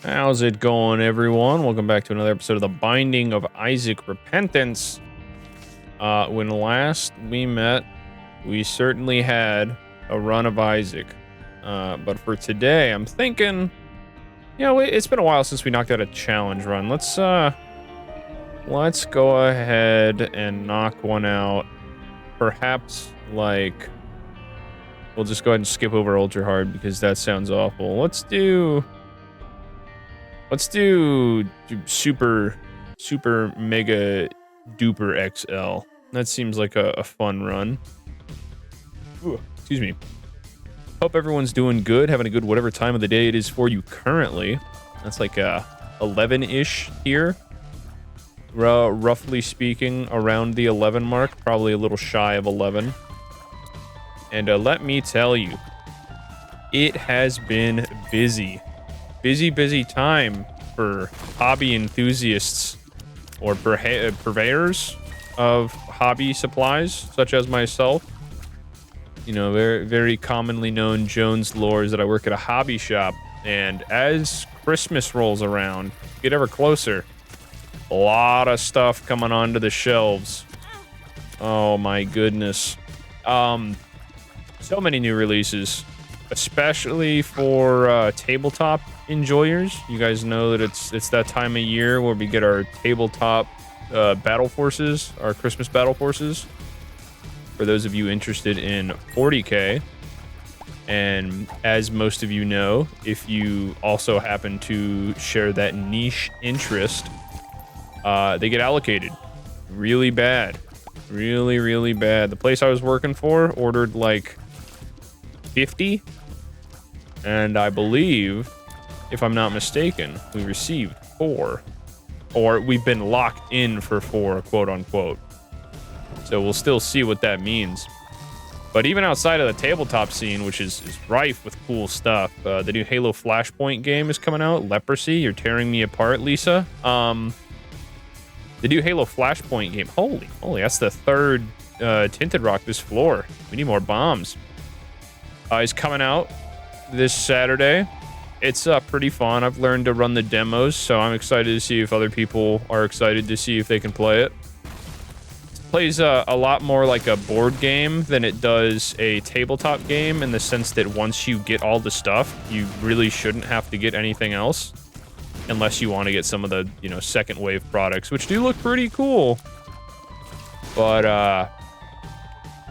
How's it going, everyone? Welcome back to another episode of The Binding of Isaac Repentance. When last we met, we certainly had a run of Isaac. But for today, I'm thinking, it's been a while since we knocked out a challenge run. Let's go ahead and knock one out. Perhaps, we'll just go ahead and skip over Ultra Hard because that sounds awful. Let's do super mega duper XL. That seems like a fun run. Ooh, excuse me. Hope everyone's doing good, having a good whatever time of the day it is for you currently. That's like 11-ish here. Roughly speaking, around the 11 mark, probably a little shy of 11. And let me tell you, it has been busy. Busy time for hobby enthusiasts or purveyors of hobby supplies, such as myself. You know, very, very commonly known Jones lores that I work at a hobby shop. And as Christmas rolls around, get ever closer, a lot of stuff coming onto the shelves. Oh my goodness. So many new releases, especially for tabletop enjoyers. You guys know that it's that time of year where we get our tabletop battle forces, our Christmas battle forces. For those of you interested in 40K, and as most of you know, if you also happen to share that niche interest, they get allocated really bad. Really bad. The place I was working for ordered like 50, and I believe, if I'm not mistaken, we received 4, or we've been locked in for 4, quote unquote. So we'll still see what that means. But even outside of the tabletop scene, which is rife with cool stuff, the new Halo Flashpoint game is coming out. Leprosy, you're tearing me apart, Lisa. The new Halo Flashpoint game. Holy, that's the third Tinted Rock this floor. We need more bombs. Is coming out this Saturday. It's pretty fun. I've learned to run the demos, so I'm excited to see if other people are excited to see if they can play it. It plays a lot more like a board game than it does a tabletop game, in the sense that once you get all the stuff, you really shouldn't have to get anything else, unless you want to get some of the, second wave products, which do look pretty cool. But,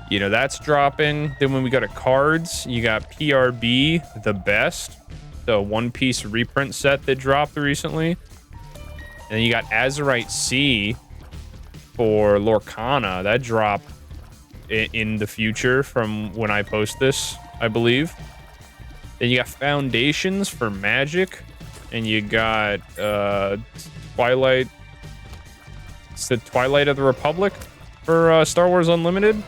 that's dropping. Then when we go to cards, you got PRB, the best. The one-piece reprint set that dropped recently. And then you got Azurite C for Lorcana. That dropped in the future from when I post this, I believe. Then you got Foundations for Magic. And you got Twilight. It's the Twilight of the Republic for Star Wars Unlimited.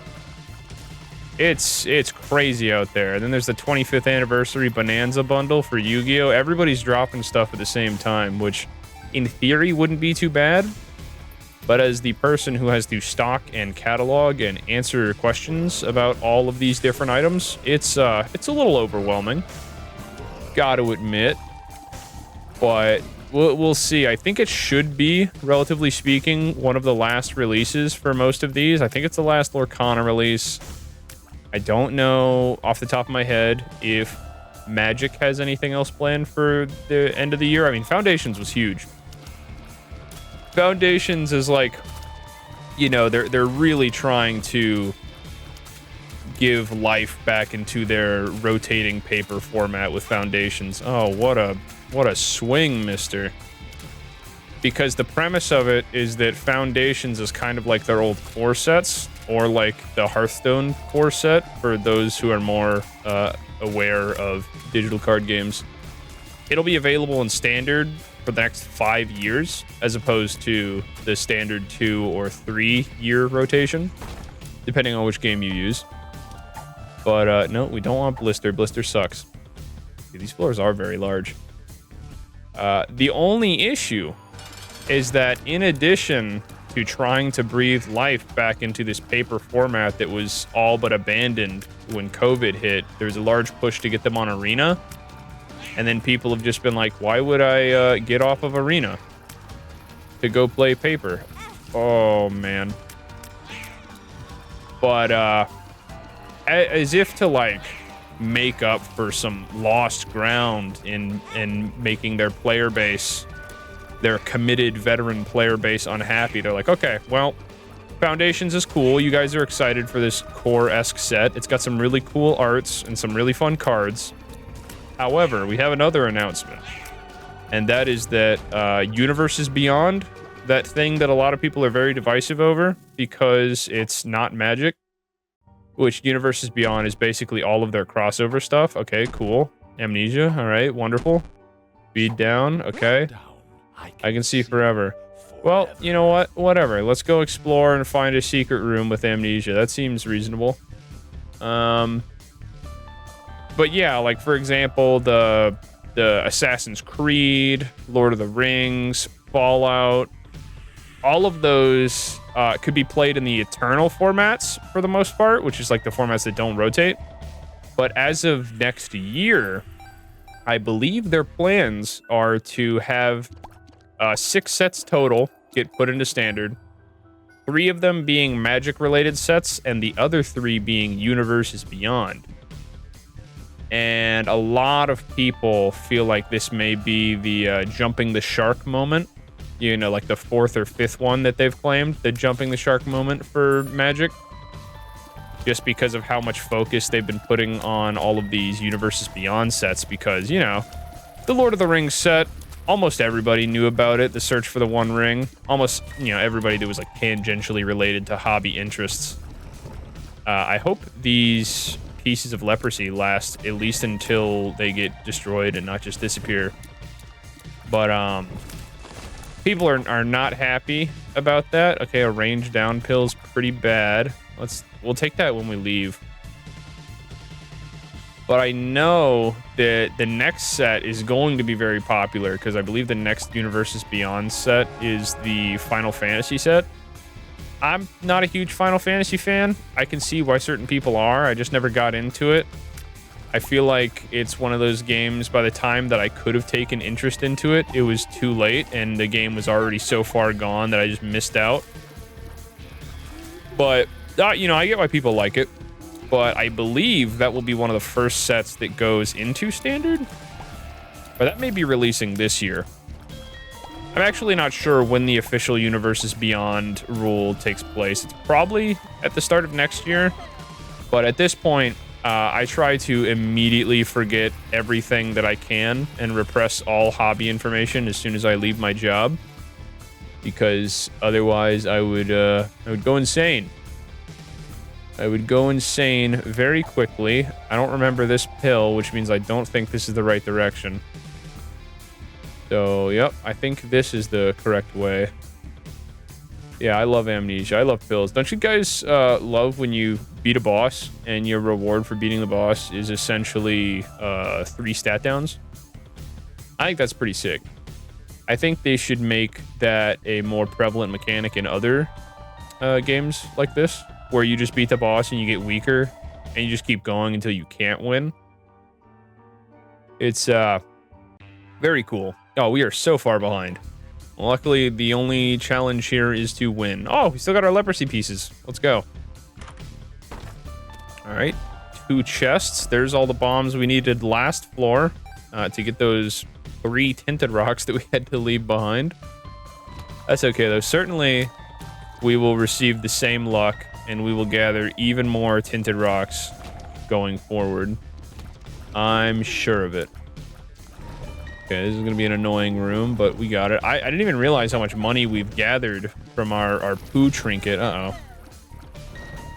It's crazy out there. And then there's the 25th anniversary Bonanza bundle for Yu-Gi-Oh! Everybody's dropping stuff at the same time, which in theory wouldn't be too bad. But as the person who has to stock and catalog and answer questions about all of these different items, it's a little overwhelming. Gotta admit. But we'll see. I think it should be, relatively speaking, one of the last releases for most of these. I think it's the last Lorcana release. I don't know off the top of my head if Magic has anything else planned for the end of the year. I mean, Foundations was huge. Foundations is like, they're really trying to give life back into their rotating paper format with Foundations. Oh, what a swing, mister. Because the premise of it is that Foundations is kind of like their old core sets, or like the Hearthstone core set, for those who are more aware of digital card games. It'll be available in standard for the next 5 years, as opposed to the standard 2 or 3 year rotation, depending on which game you use. But no, we don't want Blister. Blister sucks. These floors are very large. The only issue is that in addition to trying to breathe life back into this paper format that was all but abandoned when COVID hit, there's a large push to get them on Arena. And then people have just been like, why would I get off of Arena to go play Paper? Oh, man. But as if to, like, make up for some lost ground in making their player base, their committed veteran player base, unhappy, they're like, okay, well, Foundations is cool. You guys are excited for this core-esque set. It's got some really cool arts and some really fun cards. However, we have another announcement, and that is that Universes Beyond, that thing that a lot of people are very divisive over because it's not Magic, which Universes Beyond is basically all of their crossover stuff. Okay, cool. Amnesia, all right, wonderful. Speed down, okay. I can see forever. Well, you know what? Whatever. Let's go explore and find a secret room with Amnesia. That seems reasonable. But yeah, like, for example, the Assassin's Creed, Lord of the Rings, Fallout, all of those could be played in the Eternal formats for the most part, which is like the formats that don't rotate. But as of next year, I believe their plans are to have 6 sets total get put into Standard, 3 of them being Magic-related sets, and the other 3 being Universes Beyond. And a lot of people feel like this may be the jumping the shark moment. You know, like the 4th or 5th one that they've claimed, the jumping the shark moment for Magic. Just because of how much focus they've been putting on all of these Universes Beyond sets. Because, you know, the Lord of the Rings set, almost everybody knew about it. The Search for the One Ring. Almost, you know, everybody that was like tangentially related to hobby interests. I hope these Pieces of Leprosy last at least until they get destroyed and not just disappear. But, people are not happy about that. Okay, a range down pill's pretty bad. We'll take that when we leave. But I know that the next set is going to be very popular because I believe the next Universes Beyond set is the Final Fantasy set. I'm not a huge Final Fantasy fan. I can see why certain people are. I just never got into it. I feel like it's one of those games, by the time that I could have taken interest into it, it was too late, and the game was already so far gone that I just missed out. But, you know, I get why people like it. But I believe that will be one of the first sets that goes into Standard. But that may be releasing this year. I'm actually not sure when the official Universes Beyond rule takes place. It's probably at the start of next year. But at this point, I try to immediately forget everything that I can and repress all hobby information as soon as I leave my job. Because otherwise I would go insane. I would go insane very quickly. I don't remember this pill, which means I don't think this is the right direction. So, yep, I think this is the correct way. Yeah, I love Amnesia. I love pills. Don't you guys love when you beat a boss and your reward for beating the boss is essentially 3 stat downs? I think that's pretty sick. I think they should make that a more prevalent mechanic in other games like this, where you just beat the boss and you get weaker and you just keep going until you can't win. It's very cool. Oh, we are so far behind. Luckily, the only challenge here is to win. Oh, we still got our leprosy pieces. Let's go. All right. 2 chests. There's all the bombs we needed last floor to get those 3 tinted rocks that we had to leave behind. That's okay, though. Certainly, we will receive the same luck, and we will gather even more tinted rocks going forward. I'm sure of it. Okay, this is going to be an annoying room, but we got it. I didn't even realize how much money we've gathered from our poo trinket. Uh-oh.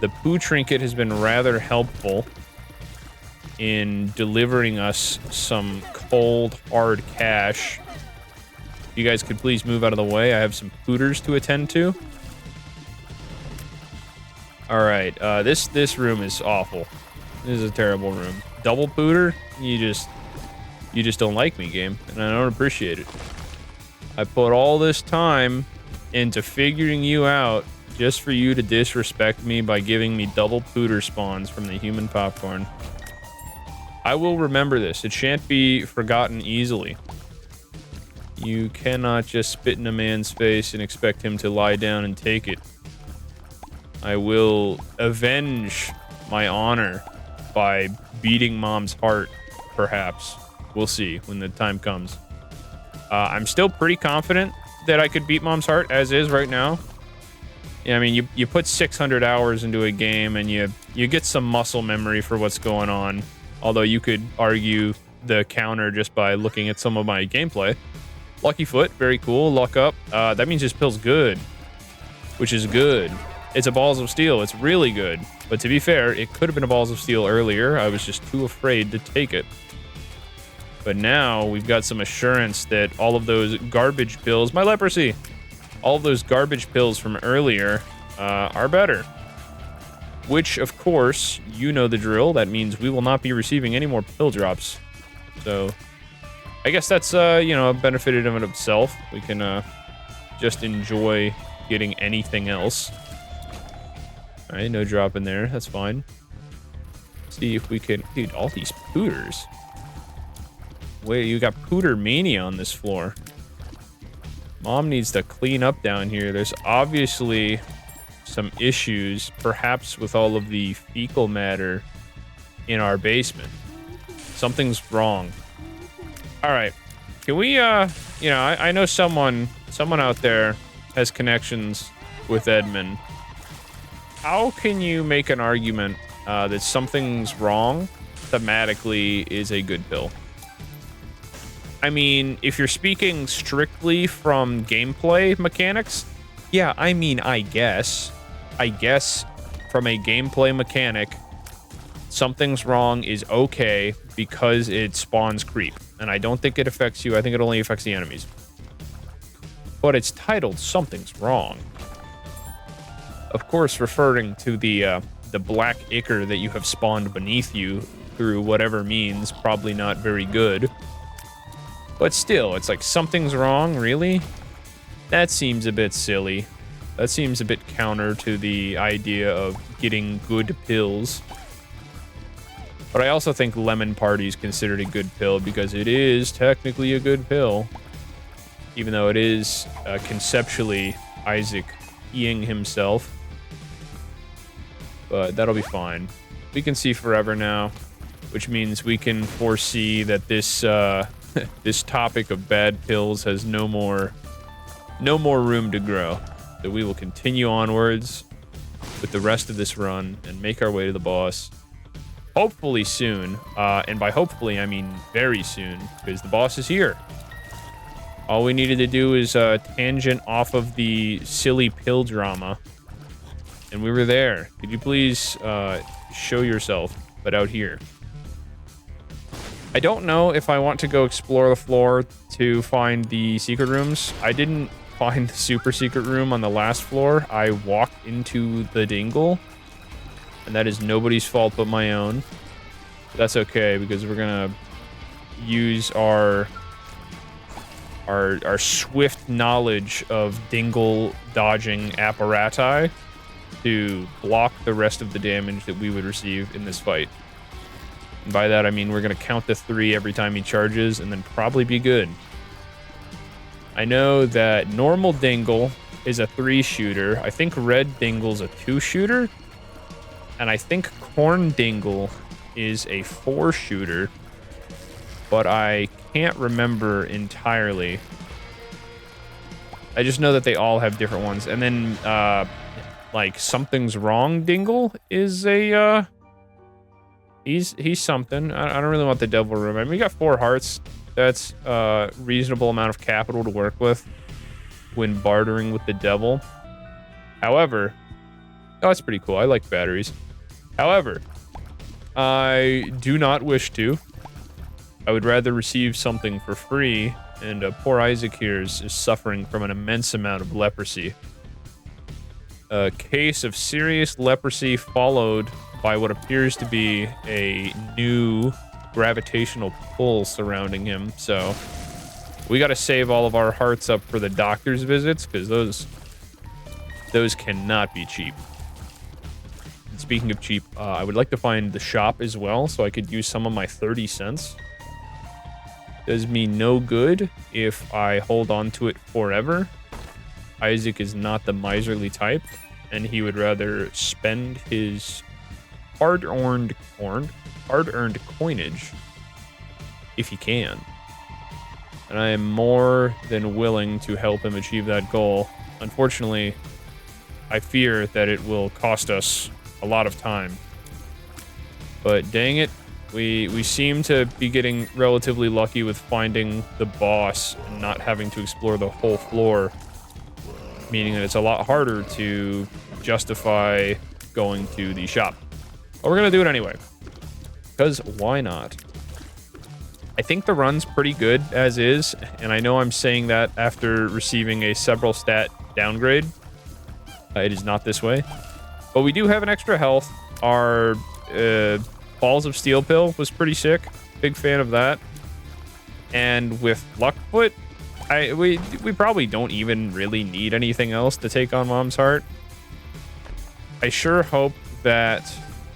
The poo trinket has been rather helpful in delivering us some cold, hard cash. If you guys could please move out of the way. I have some pooters to attend to. All right, this room is awful. This is a terrible room. Double pooter? You just don't like me, game, and I don't appreciate it. I put all this time into figuring you out just for you to disrespect me by giving me double pooter spawns from the human popcorn. I will remember this. It shan't be forgotten easily. You cannot just spit in a man's face and expect him to lie down and take it. I will avenge my honor by beating Mom's heart, perhaps. We'll see when the time comes. I'm still pretty confident that I could beat Mom's heart as is right now. Yeah, I mean, you put 600 hours into a game and you get some muscle memory for what's going on. Although you could argue the counter just by looking at some of my gameplay. Lucky Foot, very cool. Luck Up. That means this pill's good, which is good. It's a Balls of Steel. It's really good. But to be fair, it could have been a Balls of Steel earlier. I was just too afraid to take it. But now we've got some assurance that all of those garbage pills, my leprosy, all of those garbage pills from earlier are better. Which, of course, you know the drill. That means we will not be receiving any more pill drops. So, I guess that's, you know, a benefit in of itself. We can just enjoy getting anything else. All right, no drop in there. That's fine. See if we can... Dude, all these pooters. Wait, you got pooter mania on this floor. Mom needs to clean up down here. There's obviously some issues, perhaps with all of the fecal matter in our basement. Something's wrong. All right. Can we, you know, I know someone out there has connections with Edmund. How can you make an argument that something's wrong thematically is a good pill? I mean, if you're speaking strictly from gameplay mechanics, yeah, I mean, I guess from a gameplay mechanic, something's wrong is okay because it spawns creep. And I don't think it affects you. I think it only affects the enemies. But it's titled Something's Wrong. Of course, referring to the black ichor that you have spawned beneath you through whatever means, probably not very good. But still, it's like, something's wrong, really? That seems a bit silly. That seems a bit counter to the idea of getting good pills. But I also think Lemon Party is considered a good pill because it is technically a good pill. Even though it is conceptually Isaac Ying himself. But that'll be fine. We can see forever now, which means we can foresee that this this topic of bad pills has no more room to grow. So we will continue onwards with the rest of this run and make our way to the boss. Hopefully soon. And by hopefully, I mean very soon, because the boss is here. All we needed to do is tangent off of the silly pill drama. And we were there. Could you please show yourself, but out here? I don't know if I want to go explore the floor to find the secret rooms. I didn't find the super secret room on the last floor. I walked into the dingle. And that is nobody's fault but my own. But that's okay, because we're gonna use our swift knowledge of dingle dodging apparati to block the rest of the damage that we would receive in this fight. And by that, I mean we're going to count to 3 every time he charges and then probably be good. I know that normal dingle is a 3-shooter. I think red dingle's a 2-shooter. And I think corn dingle is a 4-shooter. But I can't remember entirely. I just know that they all have different ones. And then, like, something's wrong dingle is a, He's something. I don't really want the devil room. I mean, we got 4 hearts. That's a reasonable amount of capital to work with when bartering with the devil. However, oh, that's pretty cool. I like batteries. However, I do not wish to. I would rather receive something for free, and poor Isaac here is suffering from an immense amount of leprosy. A case of serious leprosy followed by what appears to be a new gravitational pull surrounding him. So we got to save all of our hearts up for the doctor's visits, because those cannot be cheap. speaking of cheap, I would like to find the shop as well, so I could use some of my 30 cents. Does me no good if I hold on to it forever. Isaac is not the miserly type, and he would rather spend his hard-earned coinage if he can. And I am more than willing to help him achieve that goal. Unfortunately, I fear that it will cost us a lot of time. But dang it, we seem to be getting relatively lucky with finding the boss and not having to explore the whole floor. Meaning that it's a lot harder to justify going to the shop. But we're going to do it anyway. Because why not? I think the run's pretty good as is, and I know I'm saying that after receiving a several stat downgrade. It is not this way. But we do have an extra health. Our Balls of Steel pill was pretty sick. Big fan of that. And with Luckfoot, we probably don't even really need anything else to take on Mom's Heart. I sure hope that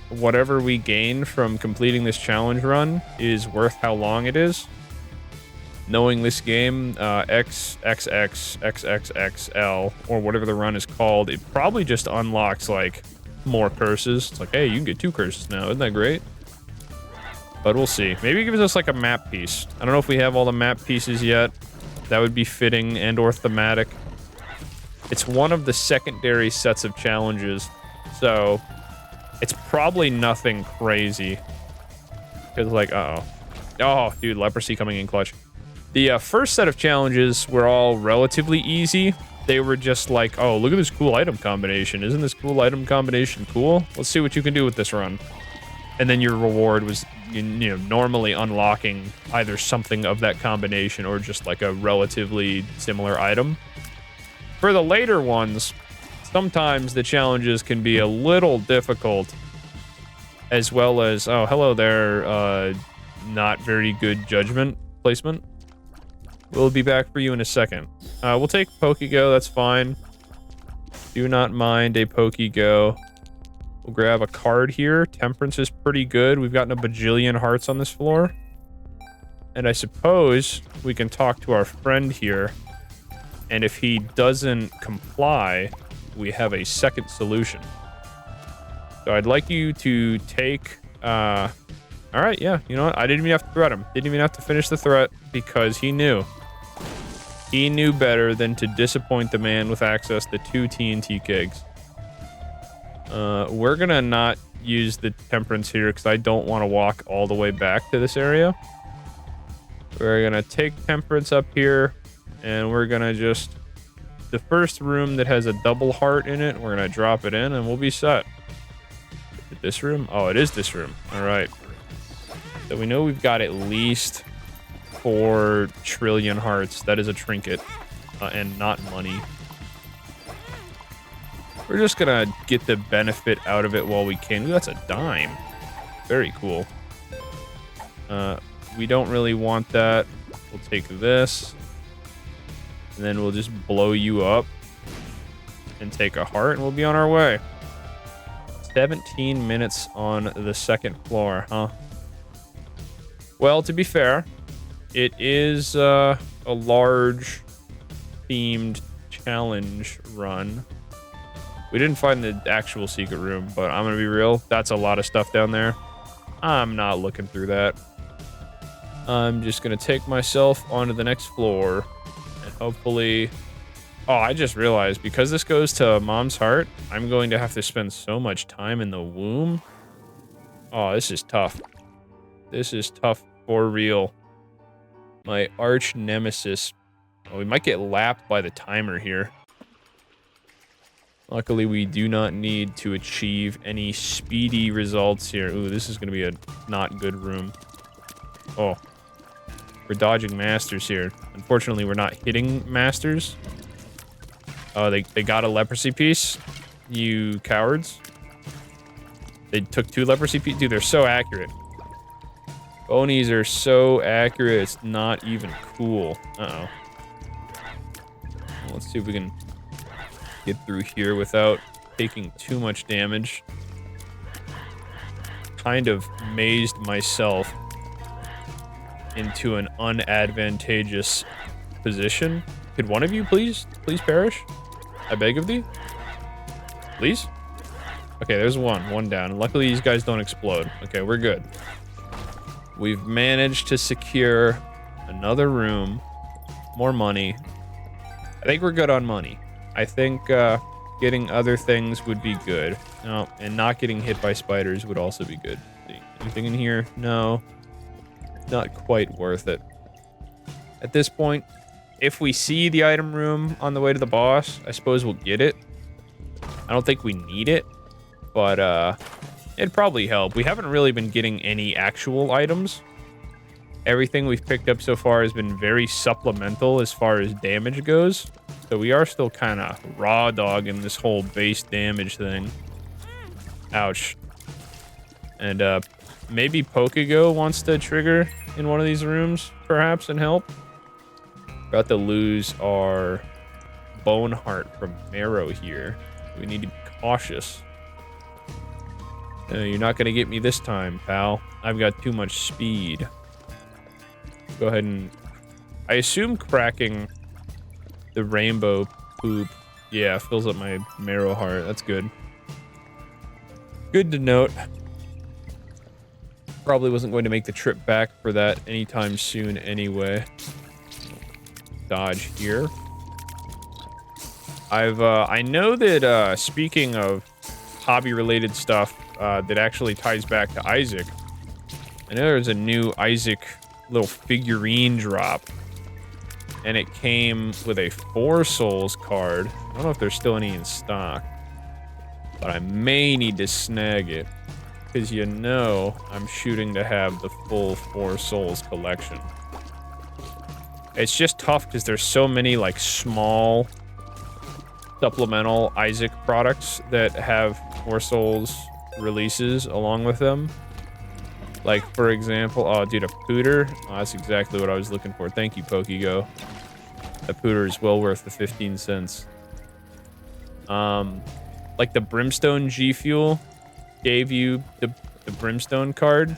whatever we gain from completing this challenge run is worth how long it is. Knowing this game, XXXXXXL, or whatever the run is called, it probably just unlocks, like, more curses. It's like, hey, you can get 2 curses now. Isn't that great? But we'll see. Maybe it gives us, like, a map piece. I don't know if we have all the map pieces yet. That would be fitting and or thematic. It's one of the secondary sets of challenges, so it's probably nothing crazy. Because, like, uh-oh. Oh, dude, leprosy coming in clutch. The first set of challenges were all relatively easy. They were just like, oh, look at this cool item combination. Isn't this cool item combination cool? Let's see what you can do with this run. And then your reward was, you know, normally unlocking either something of that combination or just like a relatively similar item. For the later ones, sometimes the challenges can be a little difficult, as well as, oh, hello there, not very good judgment placement. We'll be back for you in a second. We'll take Pokego, that's fine. Do not mind a Pokego. We'll grab a card here. Temperance is pretty good. We've gotten a bajillion hearts on this floor. And I suppose we can talk to our friend here. And if he doesn't comply, we have a second solution. So I'd like you to take... Alright, yeah, you know what? I didn't even have to threat him. Didn't even have to finish the threat because he knew. He knew better than to disappoint the man with access to 2 TNT kegs. We're gonna not use the temperance here because I don't want to walk all the way back to this area. We're gonna take temperance up here, and we're gonna just... The first room that has a double heart in it, we're gonna drop it in, and we'll be set. Is it this room? Oh, it is this room. Alright. So we know we've got at least 4 trillion hearts. That is a trinket, and not money. We're just gonna get the benefit out of it while we can. Ooh, that's a dime. Very cool. We don't really want that. We'll take this. And then we'll just blow you up. And take a heart, and we'll be on our way. 17 minutes on the second floor, huh? Well, to be fair, it is a large themed challenge run. We didn't find the actual secret room, but I'm gonna be real, that's a lot of stuff down there. I'm not looking through that. I'm just gonna take myself onto the next floor, and hopefully... Oh, I just realized, because this goes to Mom's Heart, I'm going to have to spend so much time in the womb. Oh, this is tough. This is tough for real. My arch nemesis. Oh, we might get lapped by the timer here. Luckily, we do not need to achieve any speedy results here. Ooh, this is going to be a not good room. Oh. We're dodging masters here. Unfortunately, we're not hitting masters. Oh, they got a leprosy piece? You cowards. They took 2 leprosy pieces? Dude, they're so accurate. Bonies are so accurate, it's not even cool. Uh-oh. Well, let's see if we can get through here without taking too much damage. kind of mazed myself into an unadvantageous position. Could one of you please perish? I beg of thee? Please? Okay, there's one down. Luckily, these guys don't explode. Okay, we're good. We've managed to secure another room, more money. I think we're good on money. I think getting other things would be good. No, and not getting hit by spiders would also be good. Anything in here? No. Not quite worth it. At this point, if we see the item room on the way to the boss, I suppose we'll get it. I don't think we need it, but it'd probably help. We haven't really been getting any actual items. Everything we've picked up so far has been very supplemental as far as damage goes. So we are still kind of raw dogging this whole base damage thing. Ouch. And maybe Pokego wants to trigger in one of these rooms, perhaps, and help. About to lose our Bone Heart from Marrow here. We need to be cautious. You're not going to get me this time, pal. I've got too much speed. Go ahead and... I assume cracking the rainbow poop, yeah, fills up my Marrow Heart. That's good. Good to note. Probably wasn't going to make the trip back for that anytime soon anyway. Dodge here. I know that, speaking of hobby-related stuff that actually ties back to Isaac, I know there's a new Isaac little figurine drop, and it came with a 4 Souls card. I don't know if there's still any in stock, but I may need to snag it, because you know I'm shooting to have the full 4 Souls collection. It's just tough because there's so many, like, small supplemental Isaac products that have 4 Souls releases along with them. Like, for example, oh, dude, a Pooter. Oh, that's exactly what I was looking for. Thank you, Pokego. That Pooter is well worth the 15 cents. Like the Brimstone G Fuel gave you the Brimstone card,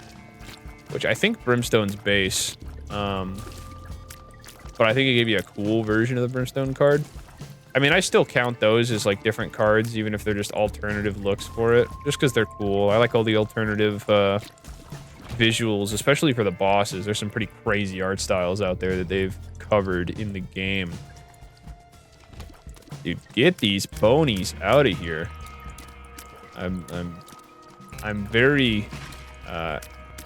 which I think Brimstone's base. But I think it gave you a cool version of the Brimstone card. I mean, I still count those as, like, different cards, even if they're just alternative looks for it, just because they're cool. I like all the alternative visuals, especially for the bosses. There's some pretty crazy art styles out there that they've covered in the game. Dude, get these ponies out of here. I'm very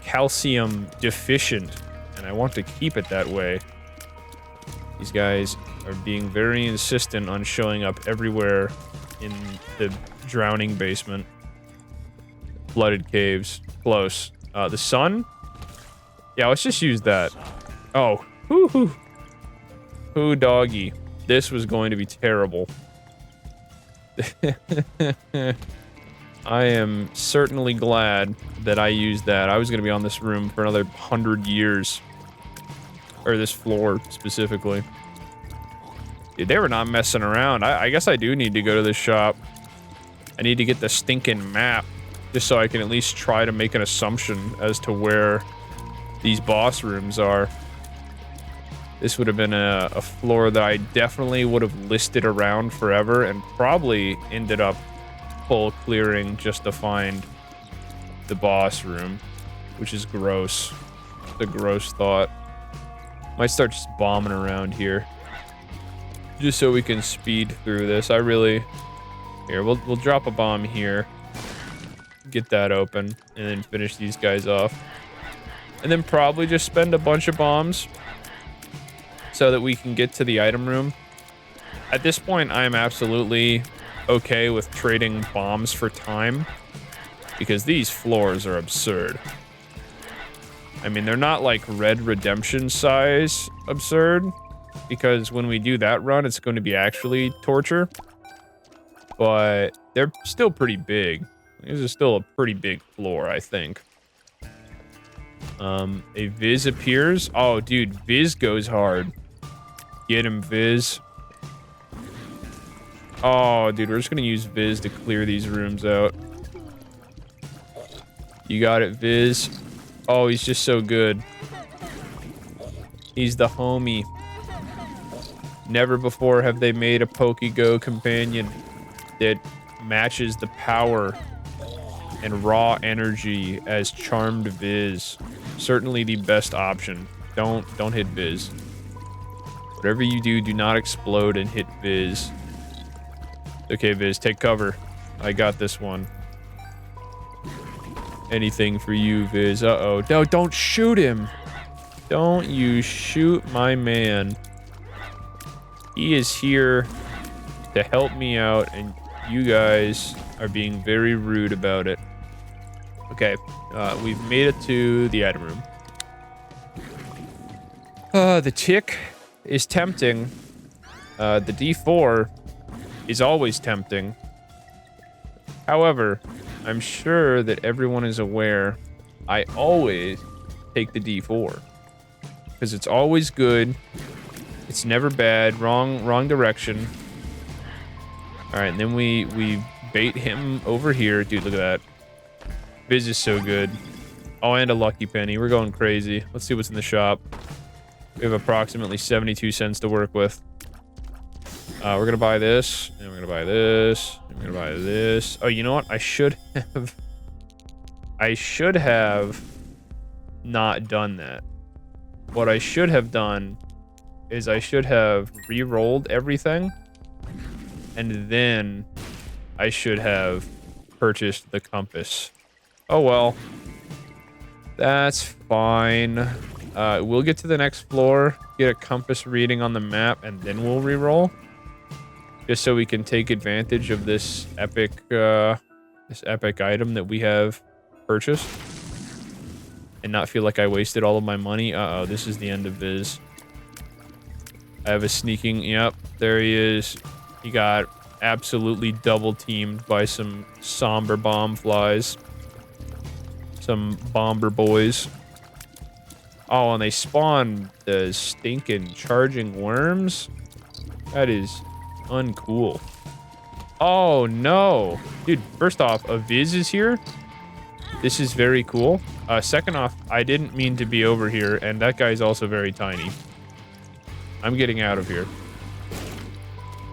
calcium deficient, and I want to keep it that way. These guys are being very insistent on showing up everywhere in the drowning basement. Flooded caves. Close. The sun? Yeah, let's just use that. Oh. Woo-hoo. Hoo doggy. This was going to be terrible. I am certainly glad that I used that. I was going to be on this room for another 100 years. Or this floor, specifically. Dude, they were not messing around. I guess I do need to go to this shop. I need to get the stinking map, just so I can at least try to make an assumption as to where these boss rooms are. This would have been a floor that I definitely would have listed around forever and probably ended up full clearing just to find the boss room, which is gross. It's a gross thought. Might start just bombing around here, just so we can speed through this. Here, we'll drop a bomb here, get that open, and then finish these guys off. And then probably just spend a bunch of bombs so that we can get to the item room. At this point, I am absolutely okay with trading bombs for time, because these floors are absurd. I mean, they're not like Red Redemption size absurd, because when we do that run, it's going to be actually torture. But they're still pretty big. This is still a pretty big floor, I think. A Viz appears. Oh, dude, Viz goes hard. Get him, Viz. Oh, dude, we're just going to use Viz to clear these rooms out. You got it, Viz. Oh, he's just so good. He's the homie. Never before have they made a Pokego companion that matches the power and raw energy as Charmed Viz. Certainly the best option. Don't hit Viz. Whatever you do, do not explode and hit Viz. Okay, Viz, take cover. I got this one. Anything for you, Viz. Uh-oh. No, don't shoot him. Don't you shoot my man. He is here to help me out, and you guys are being very rude about it. Okay, we've made it to the item room. The tick is tempting. The D4 is always tempting. However, I'm sure that everyone is aware I always take the D4. Because it's always good. It's never bad. Wrong direction. Alright, and then we bait him over here. Dude, look at that. Viz is so good. Oh, and a lucky penny. We're going crazy. Let's see what's in the shop. We have approximately 72 cents to work with. We're gonna buy this, and we're gonna buy this, and we're gonna buy this. Oh, you know what? I should have not done that. What I should have done is I should have re-rolled everything, and then I should have purchased the compass. Oh well. That's fine. We'll get to the next floor, get a compass reading on the map, and then we'll re-roll. Just so we can take advantage of this epic item that we have purchased. And not feel like I wasted all of my money. Uh-oh, this is the end of Viz. I have a sneaking... Yep, there he is. He got absolutely double-teamed by some somber bomb flies. Some bomber boys. Oh, and they spawn the stinking charging worms? That is uncool. Oh, no. Dude, first off, a Viz is here. This is very cool. Second off, I didn't mean to be over here, and that guy's also very tiny. I'm getting out of here.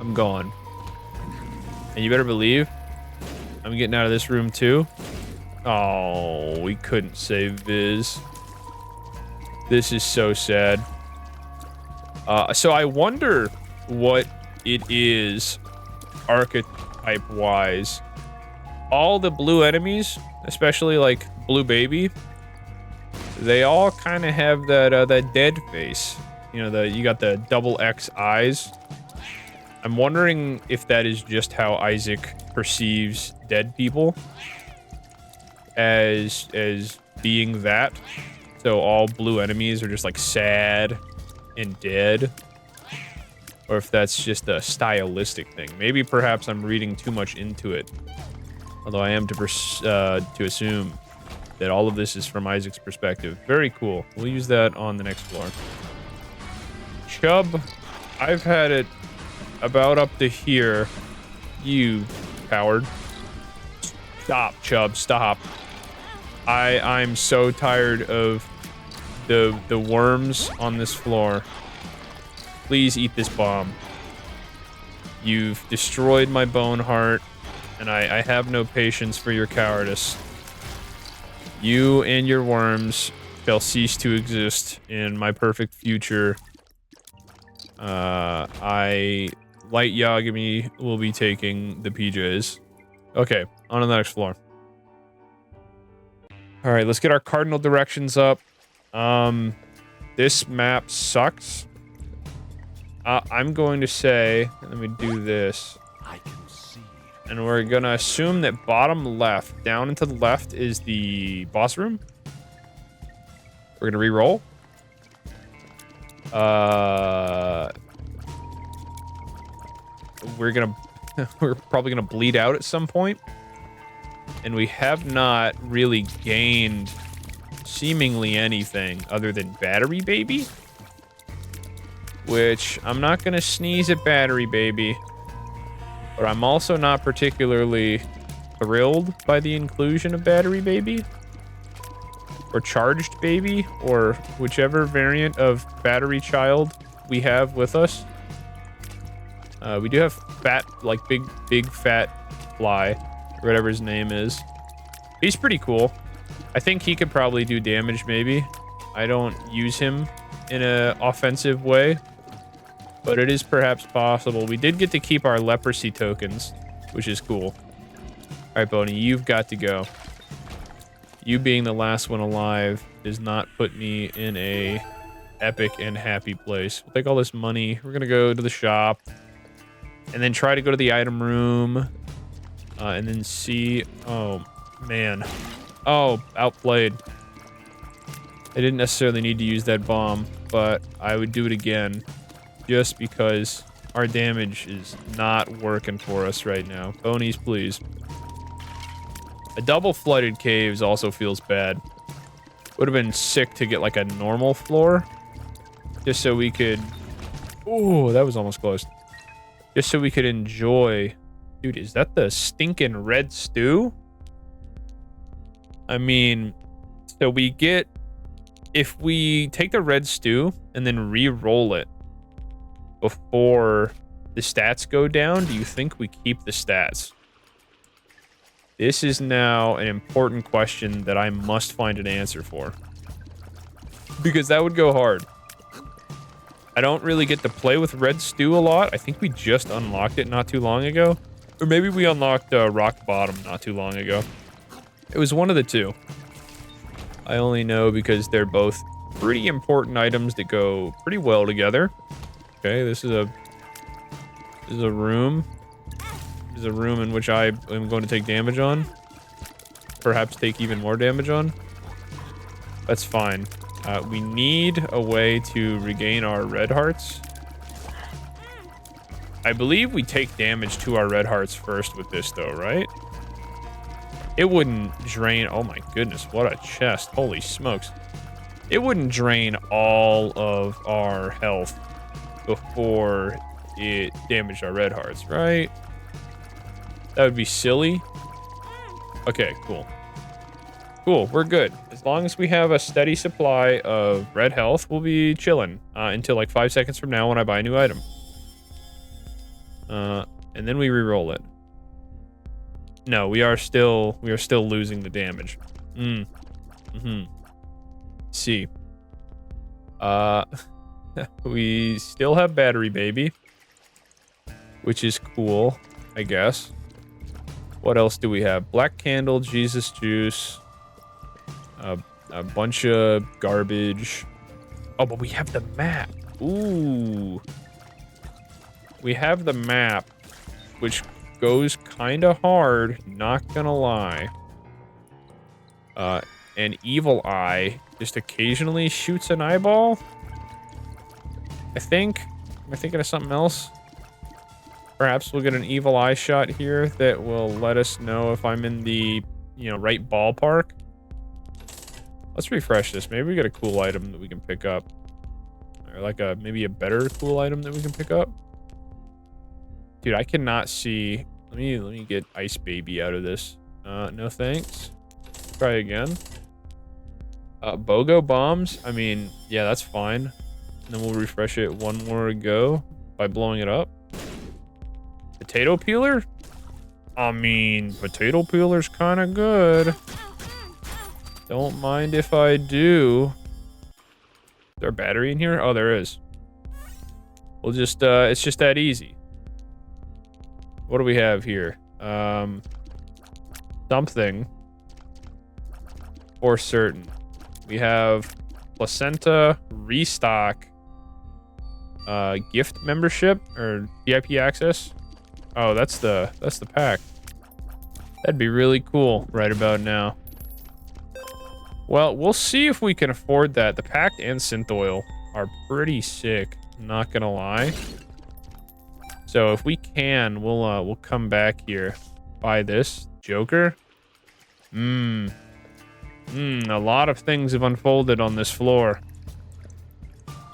I'm gone. And you better believe I'm getting out of this room too. Oh, we couldn't save Viz. This is so sad. So I wonder what it is archetype-wise. All the blue enemies, especially like Blue Baby, they all kind of have that dead face. You know, you got the double X eyes. I'm wondering if that is just how Isaac perceives dead people as being that. So all blue enemies are just like sad and dead. Or if that's just a stylistic thing. Maybe perhaps I'm reading too much into it. Although I am to assume that all of this is from Isaac's perspective. Very cool. We'll use that on the next floor. Chubb, I've had it about up to here. You coward. Stop, Chubb, stop. I'm so tired of the worms on this floor. Please eat this bomb. You've destroyed my bone heart, and I have no patience for your cowardice. You and your worms shall cease to exist in my perfect future. Light Yagami will be taking the PJs. Okay, on to the next floor. Alright, let's get our cardinal directions up. This map sucks. I'm going to say, let me do this. I can see. And we're gonna assume that bottom left, down and to the left, is the boss room. We're gonna re-roll. We're probably gonna bleed out at some point. And we have not really gained seemingly anything other than Battery Baby. Which, I'm not gonna sneeze at Battery Baby. But I'm also not particularly thrilled by the inclusion of Battery Baby. or charged baby, or whichever variant of battery child we have with us. We do have fat, like big fat fly, or whatever his name is. He's pretty cool. I think he could probably do damage, maybe. I don't use him in a offensive way, but it is perhaps possible. We did get to keep our leprosy tokens, which is cool. All right, Boney, you've got to go. You being the last one alive does not put me in a epic and happy place. We'll take all this money. We're gonna go to the shop and then try to go to the item room and then see. Oh man. Oh, outplayed. I didn't necessarily need to use that bomb, but I would do it again just because our damage is not working for us right now. Bonies, please. A double flooded caves also feels bad. Would have been sick to get like a normal floor just so we could... Ooh, that was almost close. Just so we could enjoy... Dude, is that the stinking red stew? I mean, so we get... If we take the red stew and then re-roll it before the stats go down, do you think we keep the stats? This is now an important question that I must find an answer for. Because that would go hard. I don't really get to play with red stew a lot. I think we just unlocked it not too long ago. Or maybe we unlocked rock bottom not too long ago. It was one of the two. I only know because they're both pretty important items that go pretty well together. Okay, this is a room. This is a room in which I am going to take damage on. Perhaps take even more damage on. That's fine. We need a way to regain our red hearts. I believe we take damage to our red hearts first with this though, right? It wouldn't drain... Oh my goodness, what a chest. Holy smokes. It wouldn't drain all of our health before it damaged our red hearts, right? That would be silly. Okay, cool. Cool, we're good. As long as we have a steady supply of red health, we'll be chilling until like 5 seconds from now when I buy a new item. And then we re-roll it. No, we are still losing the damage. See. We still have battery baby, which is cool, I guess. What else do we have? Black candle, Jesus juice, a bunch of garbage. Oh, but we have the map. Ooh. We have the map, which goes kind of hard, not gonna lie. And Evil Eye just occasionally shoots an eyeball. I think. Am I thinking of something else? Perhaps we'll get an Evil Eye shot here that will let us know if I'm in the, right ballpark. Let's refresh this. Maybe we get a cool item that we can pick up. Or like maybe a better cool item that we can pick up. Dude, I cannot see. Let me get Ice Baby out of this. No thanks. Try again. BOGO bombs. I mean, yeah, that's fine. And then we'll refresh it one more go by blowing it up. Potato peeler? I mean, potato peeler's kind of good. Don't mind if I do. Is there a battery in here? Oh, there is. We'll just, it's just that easy. What do we have here? Something. For certain. We have placenta, restock, gift membership, or VIP access. Oh, that's the pack. That'd be really cool right about now. Well, we'll see if we can afford that. The packed and synth oil are pretty sick, not gonna lie. So if we can, we'll come back here. Buy this. Joker. A lot of things have unfolded on this floor.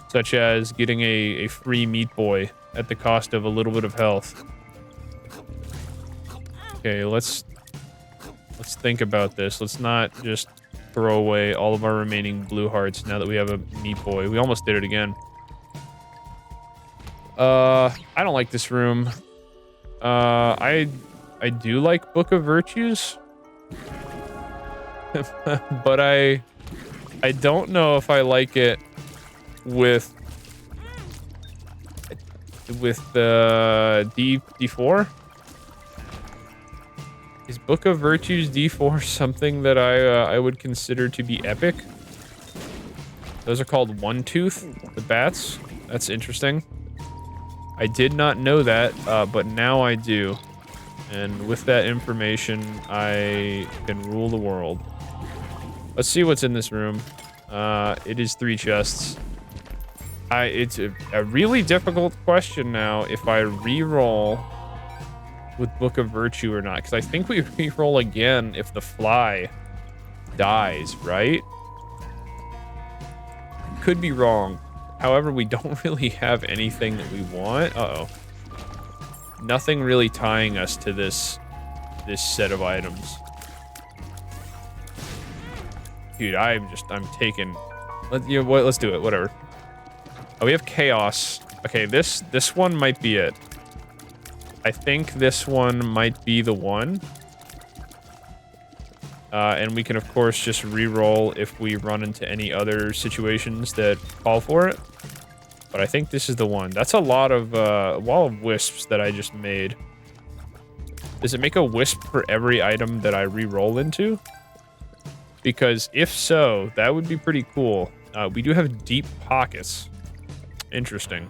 Such as getting a free Meat Boy at the cost of a little bit of health. Okay, let's think about this. Let's not just throw away all of our remaining blue hearts now that we have a meat boy. We almost did it again. I don't like this room. I do like Book of Virtues. But I don't know if I like it with the D4. Is Book of Virtues D4 something that I would consider to be epic? Those are called One Tooth, the bats. That's interesting. I did not know that, but now I do. And with that information, I can rule the world. Let's see what's in this room. It is 3 chests. It's a really difficult question now if I re-roll with Book of Virtue or not, because I think we re-roll again if the fly dies, right? Could be wrong. However, we don't really have anything that we want. Uh-oh. Nothing really tying us to this set of items. Dude, I'm taking... Let's do it, whatever. Oh, we have chaos. Okay, this one might be it. I think this one might be the one. And we can, of course, just re-roll if we run into any other situations that call for it. But I think this is the one. That's a lot of wall of wisps that I just made. Does it make a wisp for every item that I re-roll into? Because if so, that would be pretty cool. We do have deep pockets. Interesting.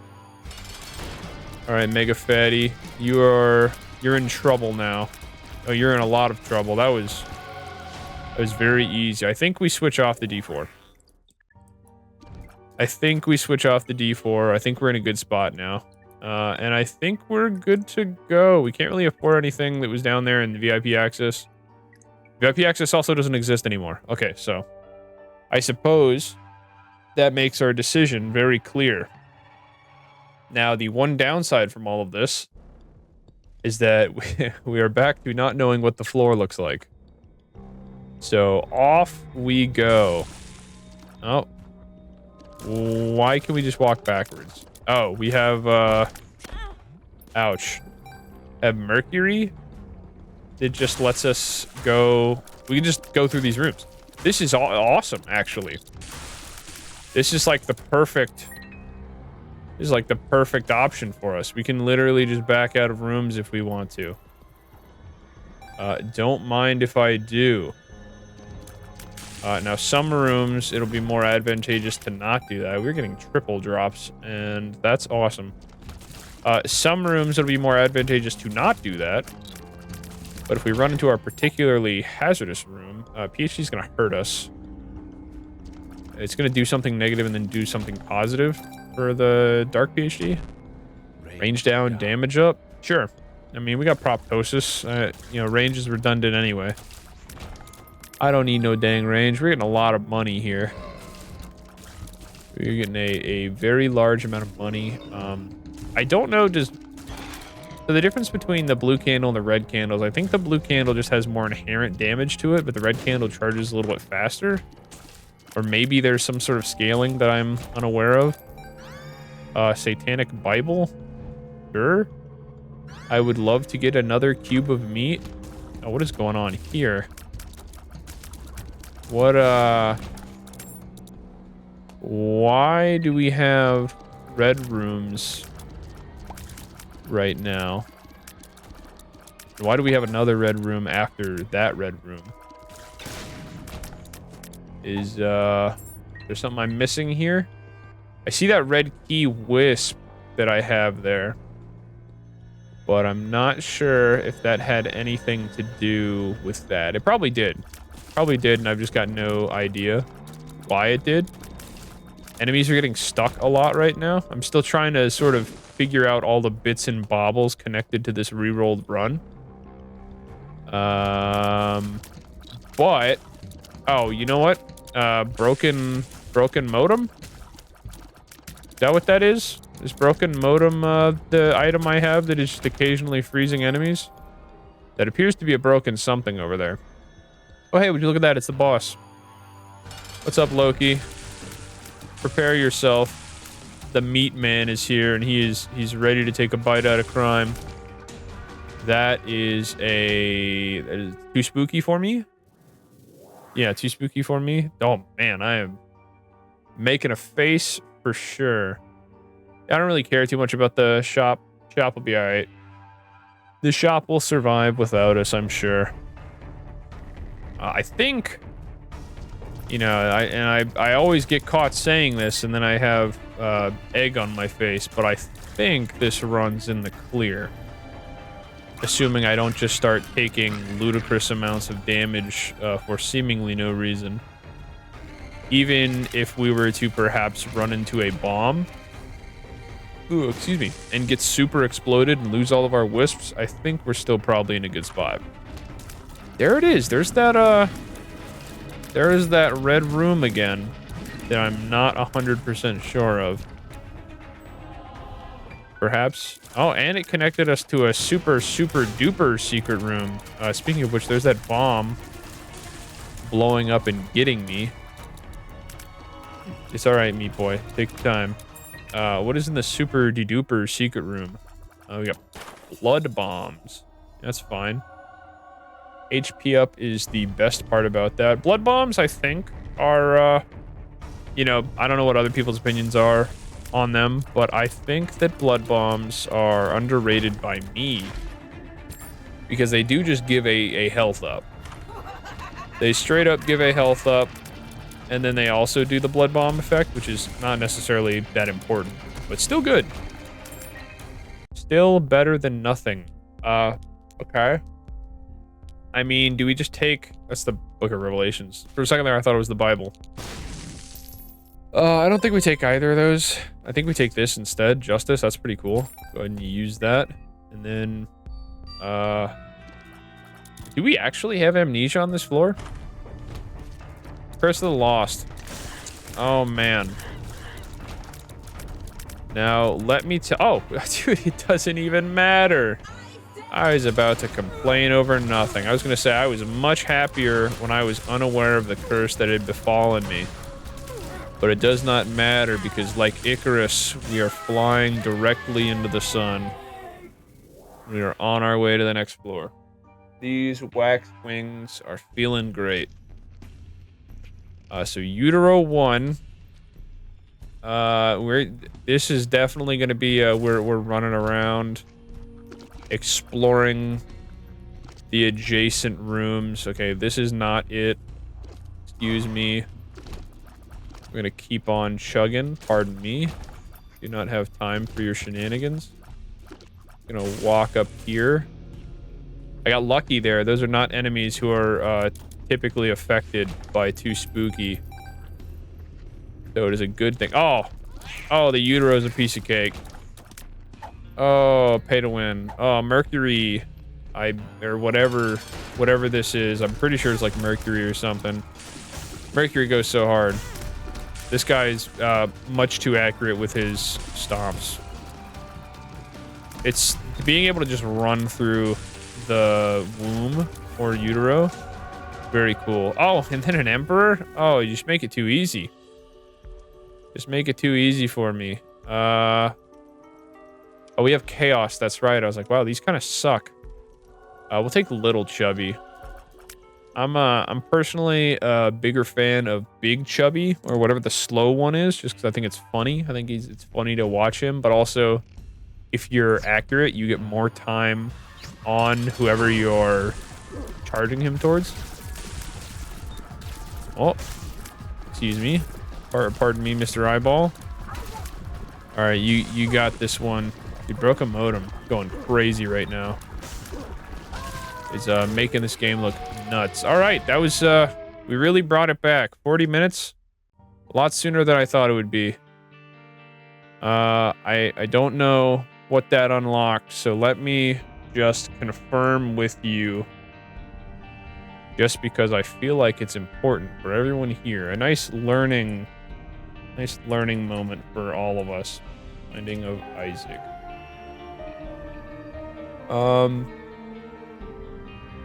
All right, Mega Fatty, you're in trouble now. Oh, you're in a lot of trouble. That was very easy. I think we switch off the D4. I think we switch off the D4. I think we're in a good spot now. And I think we're good to go. We can't really afford anything that was down there in the VIP access. VIP access also doesn't exist anymore. Okay, so I suppose that makes our decision very clear. Now, the one downside from all of this is that we are back to not knowing what the floor looks like. So off we go. Oh. Why can we just walk backwards? Oh, we have, ouch. Have Mercury? It just lets us go... We can just go through these rooms. This is awesome, actually. This is like the perfect... This is like the perfect option for us. We can literally just back out of rooms if we want to. Don't mind if I do. Now, some rooms, it'll be more advantageous to not do that. We're getting triple drops, and that's awesome. Some rooms, it'll be more advantageous to not do that. But if we run into our particularly hazardous room, PhD is going to hurt us. It's going to do something negative and then do something positive for the Dark PhD. Range down, damage up. Sure. I mean, we got proptosis. You know, range is redundant anyway. I don't need no dang range. We're getting a lot of money here. We're getting a very large amount of money. I don't know, so the difference between the blue candle and the red candles, I think the blue candle just has more inherent damage to it, but the red candle charges a little bit faster. Or maybe there's some sort of scaling that I'm unaware of. Satanic Bible? Sure. I would love to get another cube of meat. Oh, what is going on here? What, why do we have red rooms right now? Why do we have another red room after that red room? Is, there something I'm missing here? I see that red key wisp that I have there. But I'm not sure if that had anything to do with that. It probably did. Probably did, and I've just got no idea why it did. Enemies are getting stuck a lot right now. I'm still trying to sort of figure out all the bits and bobbles connected to this re-rolled run. But... Oh, you know what? Broken modem? Is that what that is? Is broken modem the item I have that is just occasionally freezing enemies? That appears to be a broken something over there. Oh, hey, would you look at that? It's the boss. What's up, Loki? Prepare yourself. The meat man is here, and he's ready to take a bite out of crime. That is too spooky for me. Yeah, too spooky for me. Oh man, I am making a face for sure. I don't really care too much about the shop. Shop will be all right. The shop will survive without us, I'm sure. I think, you know, I always get caught saying this, and then I have egg on my face, but I think this runs in the clear. Assuming I don't just start taking ludicrous amounts of damage for seemingly no reason. Even if we were to perhaps run into a bomb, ooh, excuse me, and get super exploded and lose all of our wisps, I think we're still probably in a good spot. There it is. There's that, there is that red room again that I'm not 100% sure of. Perhaps. Oh, and it connected us to a super, super duper secret room. Speaking of which, there's that bomb blowing up and getting me. It's all right, meat boy. Take your time. What is in the super duper secret room? Oh, we got blood bombs. That's fine. HP up is the best part about that. Blood bombs, I think, are, you know, I don't know what other people's opinions are on them, but I think that blood bombs are underrated by me because they do just give a health up. They straight up give a health up, and then they also do the blood bomb effect, which is not necessarily that important, but still good. Still better than nothing. Okay. I mean, do we just take... That's the Book of Revelations. For a second there, I thought it was the Bible. I don't think we take either of those. I think we take this instead. Justice, that's pretty cool. Go ahead and use that. And then... do we actually have amnesia on this floor? Curse of the Lost. Oh, man. Now, let me tell... Oh, dude, it doesn't even matter. I was about to complain over nothing. I was going to say I was much happier when I was unaware of the curse that had befallen me. But it does not matter because, like Icarus, we are flying directly into the sun. We are on our way to the next floor. These wax wings are feeling great. So Utero 1. This is definitely going to be we're running around exploring the adjacent rooms. Okay, this is not it. Excuse me. I'm going to keep on chugging. Pardon me. Do not have time for your shenanigans. I'm going to walk up here. I got lucky there. Those are not enemies who are typically affected by too spooky. So it is a good thing. Oh, the utero is a piece of cake. Oh, pay to win. Oh, Mercury. Or whatever this is. I'm pretty sure it's like Mercury or something. Mercury goes so hard. This guy's much too accurate with his stomps. It's being able to just run through the womb or utero. Very cool. Oh, and then an emperor? Oh, you just make it too easy. Just make it too easy for me. Oh, we have chaos. That's right. I was like, wow, these kind of suck. We'll take little chubby. I'm personally a bigger fan of big chubby or whatever the slow one is, just because I think it's funny. I think it's funny to watch him, but also if you're accurate, you get more time on whoever you're charging him towards. Oh, excuse me. Pardon me, Mr. Eyeball. All right, you got this one. You broke a modem. Going crazy right now. It's making this game look nuts. All right, that was we really brought it back. 40 minutes, a lot sooner than I thought it would be. I don't know what that unlocked, so let me just confirm with you. Just because I feel like it's important for everyone here. A nice learning moment for all of us. Finding of Isaac.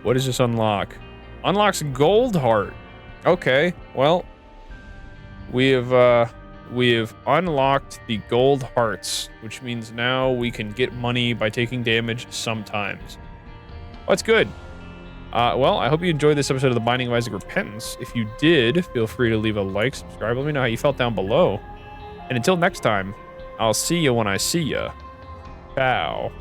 What does this unlock? Unlocks gold heart. Okay, well, we have unlocked the gold hearts, which means now we can get money by taking damage sometimes. That's good. Well, I hope you enjoyed this episode of The Binding of Isaac Repentance. If you did, feel free to leave a like, subscribe, let me know how you felt down below. And until next time, I'll see you when I see ya. Ciao.